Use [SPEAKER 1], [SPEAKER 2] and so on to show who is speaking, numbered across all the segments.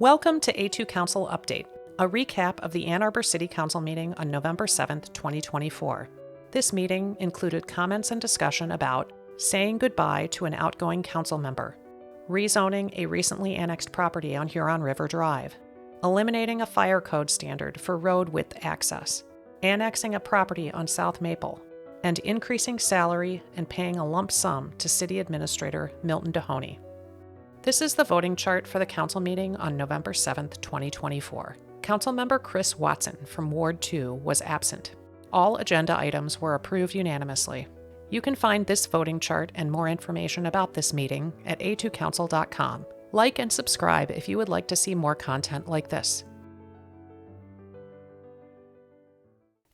[SPEAKER 1] Welcome to A2Council Update, a recap of the Ann Arbor City Council meeting on November 7th, 2024. This meeting included comments and discussion about saying goodbye to an outgoing council member, rezoning a recently annexed property on Huron River Drive, eliminating a fire code standard for road width access, annexing a property on South Maple, and increasing salary and paying a lump sum to City Administrator Milton Dehoney. This is the voting chart for the council meeting on November 7th, 2024. Councilmember Chris Watson from Ward 2 was absent. All agenda items were approved unanimously. You can find this voting chart and more information about this meeting at a2council.com. Like and subscribe if you would like to see more content like this.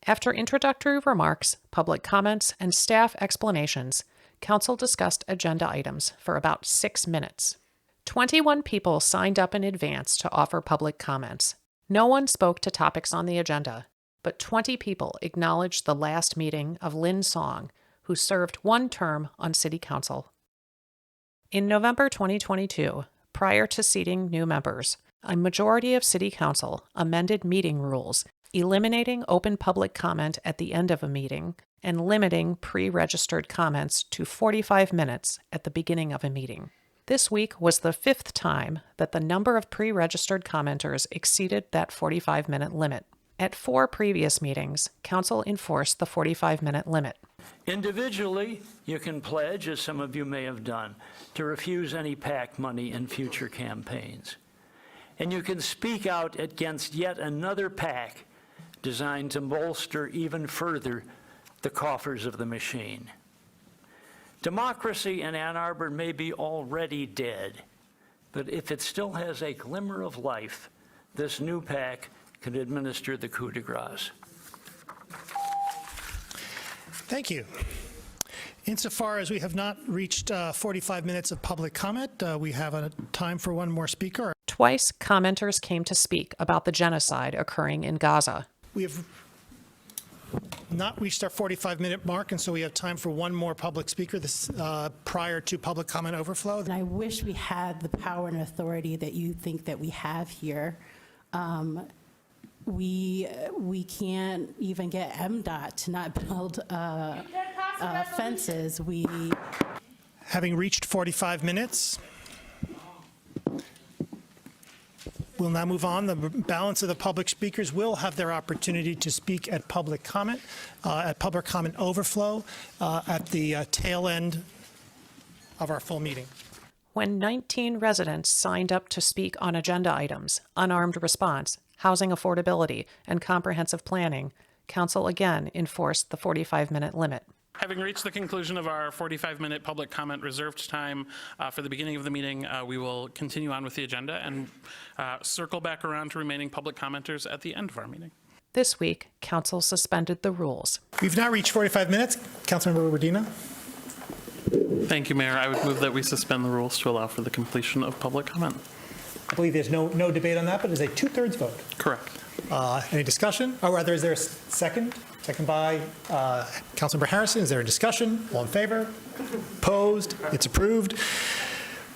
[SPEAKER 1] After introductory remarks, public comments, and staff explanations, Council discussed agenda items for about 6 minutes. 21 people signed up in advance to offer public comments. No one spoke to topics on the agenda, but 20 people acknowledged the last meeting of Lynn Song, who served one term on City Council. In November 2022, prior to seating new members, a majority of City Council amended meeting rules, eliminating open public comment at the end of a meeting and limiting pre-registered comments to 45 minutes at the beginning of a meeting. This week was the 5th time that the number of pre-registered commenters exceeded that 45-minute limit. At 4 previous meetings, Council enforced the 45-minute limit.
[SPEAKER 2] Individually, you can pledge, as some of you may have done, to refuse any PAC money in future campaigns. And you can speak out against yet another PAC designed to bolster even further the coffers of the machine. Democracy in Ann Arbor may be already dead, but if it still has a glimmer of life, this new PAC can administer the coup de grace.
[SPEAKER 3] Thank you. Insofar as we have not reached 45 minutes of public comment, we have a time for one more speaker.
[SPEAKER 1] Twice, commenters came to speak about the genocide occurring in Gaza.
[SPEAKER 3] We have not reached our 45-minute mark, and so we have time for one more public speaker this prior to public comment overflow.
[SPEAKER 4] And I wish we had the power and authority that you think that we have here. We can't even get MDOT to not build fences.
[SPEAKER 3] Having reached 45 minutes, we'll now move on. The balance of the public speakers will have their opportunity to speak at public comment overflow at the tail end of our full meeting.
[SPEAKER 1] When 19 residents signed up to speak on agenda items, unarmed response, housing affordability, and comprehensive planning, Council again enforced the 45-minute limit.
[SPEAKER 5] Having reached the conclusion of our 45-minute public comment reserved time for the beginning of the meeting, we will continue on with the agenda and circle back around to remaining public commenters at the end of our meeting.
[SPEAKER 1] This week, Council suspended the rules.
[SPEAKER 3] We've now reached 45 minutes. Councilmember Rodina.
[SPEAKER 5] Thank you, Mayor. I would move that we suspend the rules to allow for the completion of public comment.
[SPEAKER 3] I believe there's no debate on that, but it's a 2/3 vote.
[SPEAKER 5] Correct.
[SPEAKER 3] Any discussion? Or rather, is there a second? Second by Councilmember Harrison. Is there a discussion? All in favor? Opposed? It's approved.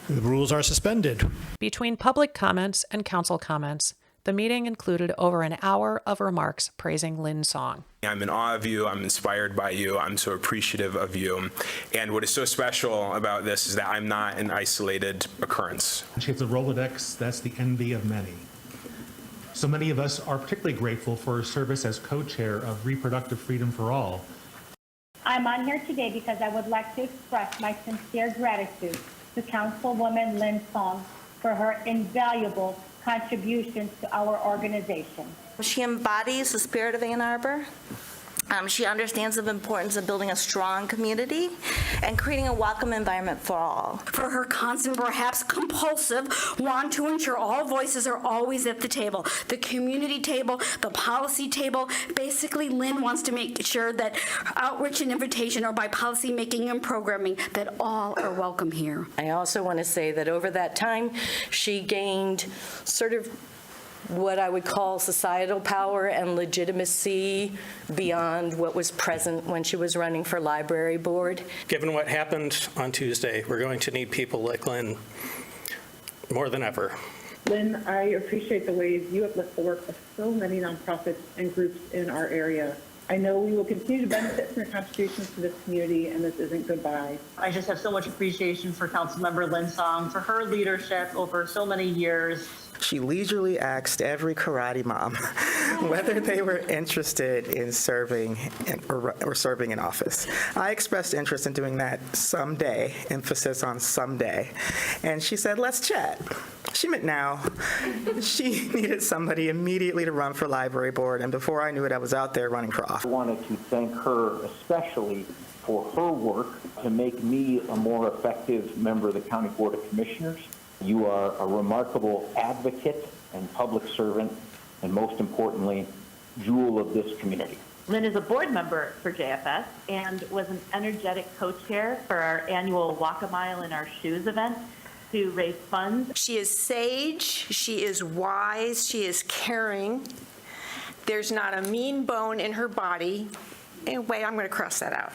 [SPEAKER 3] The rules are suspended.
[SPEAKER 1] Between public comments and council comments, the meeting included over an hour of remarks praising Lynn Song.
[SPEAKER 6] I'm in awe of you. I'm inspired by you. I'm so appreciative of you. And what is so special about this is that I'm not an isolated occurrence.
[SPEAKER 7] She has a Rolodex that's the envy of many. So many of us are particularly grateful for her service as co-chair of Reproductive Freedom for All.
[SPEAKER 8] I'm on here today because I would like to express my sincere gratitude to Councilwoman Lynn Song for her invaluable contributions to our organization.
[SPEAKER 9] She embodies the spirit of Ann Arbor. She understands the importance of building a strong community and creating a welcome environment for all.
[SPEAKER 10] For her constant, perhaps compulsive, want to ensure all voices are always at the table. The community table, the policy table. Basically, Lynn wants to make sure that outreach and invitation are by policy making and programming, that all are welcome here.
[SPEAKER 9] I also want to say that over that time, she gained sort of what I would call societal power and legitimacy beyond what was present when she was running for library board.
[SPEAKER 11] Given what happened on Tuesday, we're going to need people like Lynn more than ever. Lynn, I appreciate the ways you uplift the work of so many nonprofits and groups in our area. I know we will continue to benefit from your contributions to this community, and this isn't goodbye.
[SPEAKER 12] I just have so much appreciation for Councilmember Lynn Song, for her leadership over so many years.
[SPEAKER 13] She leisurely asked every karate mom whether they were interested in serving or serving in office. I expressed interest in doing that someday, emphasis on someday. And she said, let's chat. She meant now. She needed somebody immediately to run for library board, and before I knew it, I was out there running for office.
[SPEAKER 14] I wanted to thank her especially for her work to make me a more effective member of the County Board of Commissioners. You are a remarkable advocate and public servant, and most importantly, jewel of this community.
[SPEAKER 15] Lynn is a board member for JFS and was an energetic co-chair for our annual Walk a Mile in Our Shoes event to raise funds.
[SPEAKER 16] She is sage, she is wise, she is caring. There's not a mean bone in her body. Anyway, I'm going to cross that out.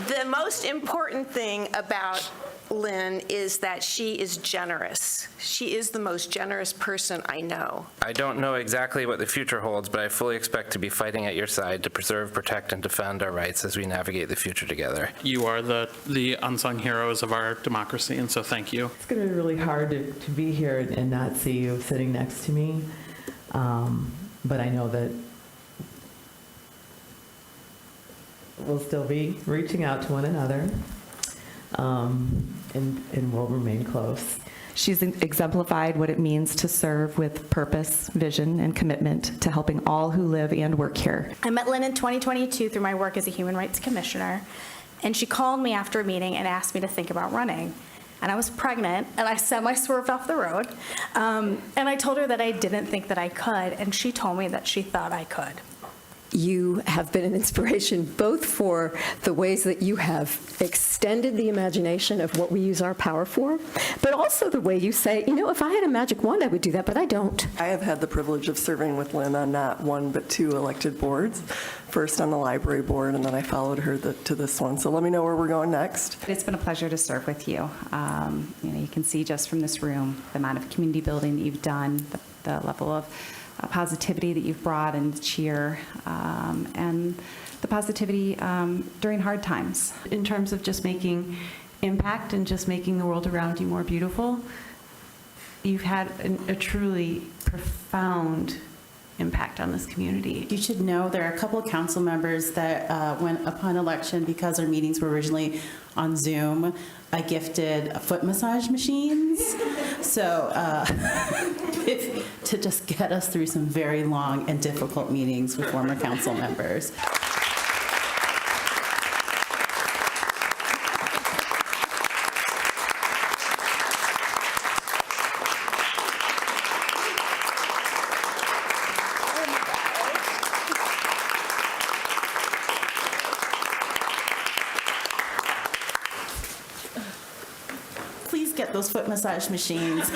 [SPEAKER 16] The most important thing about Lynn is that she is generous. She is the most generous person I know.
[SPEAKER 17] I don't know exactly what the future holds, but I fully expect to be fighting at your side to preserve, protect, and defend our rights as we navigate the future together.
[SPEAKER 5] You are the unsung heroes of our democracy, and so thank you.
[SPEAKER 18] It's going to be really hard to be here and not see you sitting next to me, but I know that we'll still be reaching out to one another. And will remain close.
[SPEAKER 19] She's exemplified what it means to serve with purpose, vision, and commitment to helping all who live and work here.
[SPEAKER 10] I met Lynn in 2022 through my work as a Human Rights Commissioner, and she called me after a meeting and asked me to think about running. And I was pregnant, and I semi-swerved off the road, and I told her that I didn't think that I could, and she told me that she thought I could.
[SPEAKER 20] You have been an inspiration both for the ways that you have extended the imagination of what we use our power for, but also the way you say, you know, if I had a magic wand, I would do that, but I don't.
[SPEAKER 21] I have had the privilege of serving with Lynn on not one but two elected boards, first on the library board, and then I followed her to this one. So let me know where we're going next.
[SPEAKER 22] It's been a pleasure to serve with you. You can see just from this room the amount of community building that you've done, the level of positivity that you've brought and cheer, and the positivity during hard times.
[SPEAKER 18] In terms of just making impact and just making the world around you more beautiful, you've had a truly profound impact on this community.
[SPEAKER 4] You should know there are a couple of council members that went upon election because our meetings were originally on Zoom. I gifted foot massage machines. So to just get us through some very long and difficult meetings with former council members. Please get those foot massage machines.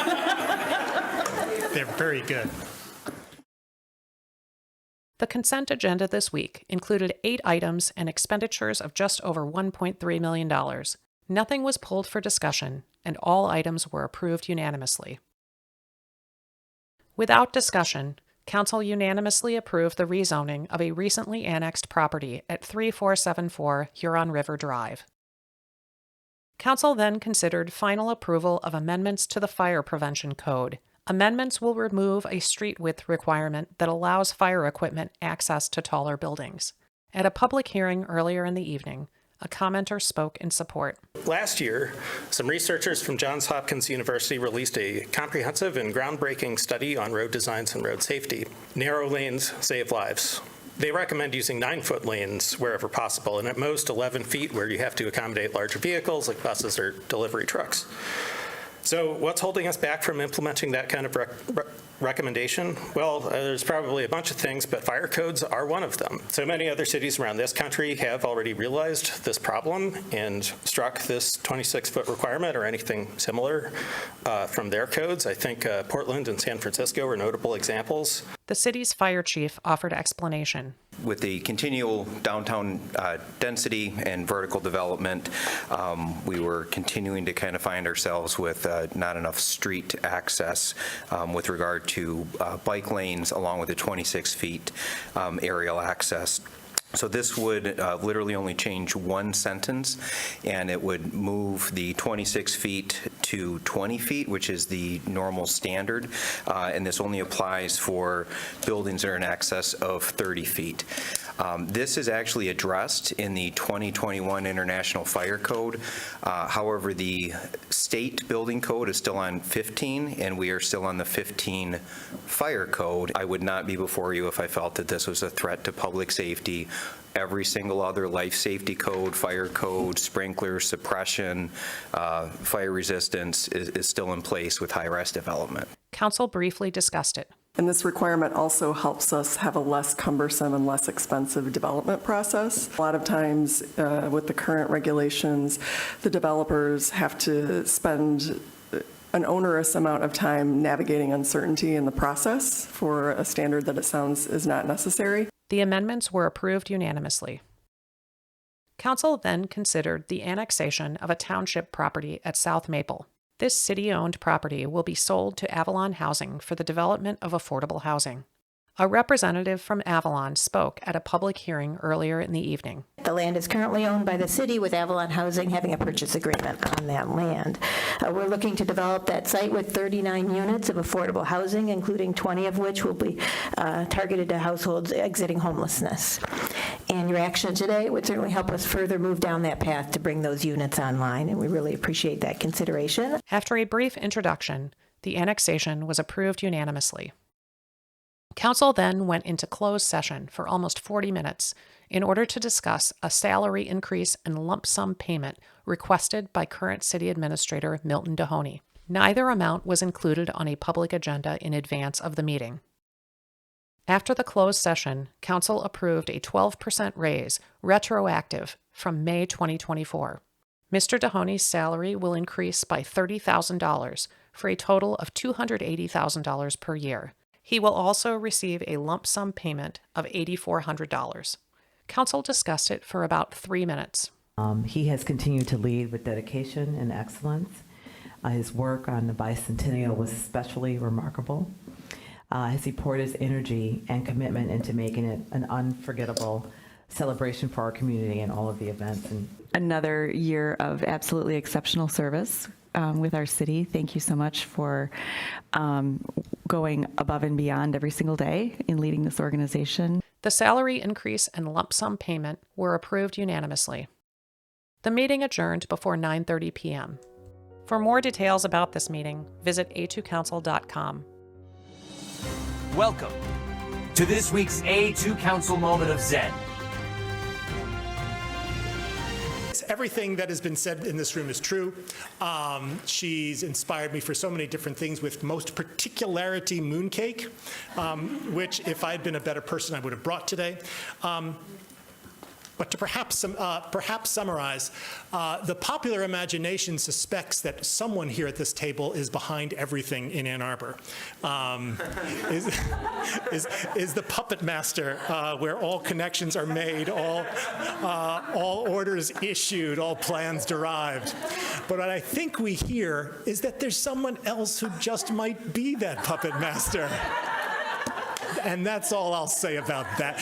[SPEAKER 3] They're very good.
[SPEAKER 1] The consent agenda this week included 8 items and expenditures of just over $1.3 million. Nothing was pulled for discussion, and all items were approved unanimously. Without discussion, Council unanimously approved the rezoning of a recently annexed property at 3474 Huron River Drive. Council then considered final approval of amendments to the Fire Prevention Code. Amendments will remove a street width requirement that allows fire equipment access to taller buildings. At a public hearing earlier in the evening, a commenter spoke in support.
[SPEAKER 23] Last year, some researchers from Johns Hopkins University released a comprehensive and groundbreaking study on road designs and road safety. Narrow lanes save lives. They recommend using 9-foot lanes wherever possible, and at most 11 feet where you have to accommodate larger vehicles like buses or delivery trucks. So what's holding us back from implementing that kind of recommendation? Well, there's probably a bunch of things, but fire codes are one of them. So many other cities around this country have already realized this problem and struck this 26-foot requirement or anything similar from their codes. I think Portland and San Francisco are notable examples.
[SPEAKER 1] The city's fire chief offered explanation.
[SPEAKER 2] With the continual downtown density and vertical development, we were continuing to kind of find ourselves with not enough street access with regard to bike lanes, along with the 26 feet aerial access. So this would literally only change one sentence, and it would move the 26 feet to 20 feet, which is the normal standard, and this only applies for buildings that are in excess of 30 feet. This is actually addressed in the 2021 International Fire Code. However, the state building code is still on 15, and we are still on the 15 fire code. I would not be before you if I felt that this was a threat to public safety. Every single other life safety code, fire code, sprinkler, suppression, fire resistance is still in place with high-rise development.
[SPEAKER 1] Council briefly discussed it.
[SPEAKER 21] And this requirement also helps us have a less cumbersome and less expensive development process. A lot of times with the current regulations, the developers have to spend an onerous amount of time navigating uncertainty in the process for a standard that it sounds is not necessary.
[SPEAKER 1] The amendments were approved unanimously. Council then considered the annexation of a township property at South Maple. This city-owned property will be sold to Avalon Housing for the development of affordable housing. A representative from Avalon spoke at a public hearing earlier in the evening.
[SPEAKER 6] The land is currently owned by the city, with Avalon Housing having a purchase agreement on that land. We're looking to develop that site with 39 units of affordable housing, including 20 of which will be targeted to households exiting homelessness. And your action today would certainly help us further move down that path to bring those units online, and we really appreciate that consideration.
[SPEAKER 1] After a brief introduction, the annexation was approved unanimously. Council then went into closed session for almost 40 minutes in order to discuss a salary increase and lump sum payment requested by current City Administrator Milton Dohoney. Neither amount was included on a public agenda in advance of the meeting. After the closed session, Council approved a 12% raise, retroactive from May 2024. Mr. Dohoney's salary will increase by $30,000 for a total of $280,000 per year. He will also receive a lump sum payment of $8,400. Council discussed it for about 3 minutes.
[SPEAKER 7] He has continued to lead with dedication and excellence. His work on the bicentennial was especially remarkable. He poured his energy and commitment into making it an unforgettable celebration for our community and all of the events. And
[SPEAKER 19] another year of absolutely exceptional service with our city. Thank you so much for going above and beyond every single day in leading this organization.
[SPEAKER 1] The salary increase and lump sum payment were approved unanimously. The meeting adjourned before 9:30 p.m. For more details about this meeting, visit A2Council.com.
[SPEAKER 24] Welcome to this week's A2Council Moment of Zen.
[SPEAKER 3] Everything that has been said in this room is true. She's inspired me for so many different things, with most particularity mooncake, which if I had been a better person, I would have brought today. But to perhaps summarize, the popular imagination suspects that someone here at this table is behind everything in Ann Arbor. Is the puppet master, where all connections are made, all orders issued, all plans derived. But what I think we hear is that there's someone else who just might be that puppet master. And that's all I'll say about that.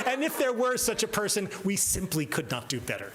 [SPEAKER 3] And if there were such a person, we simply could not do better.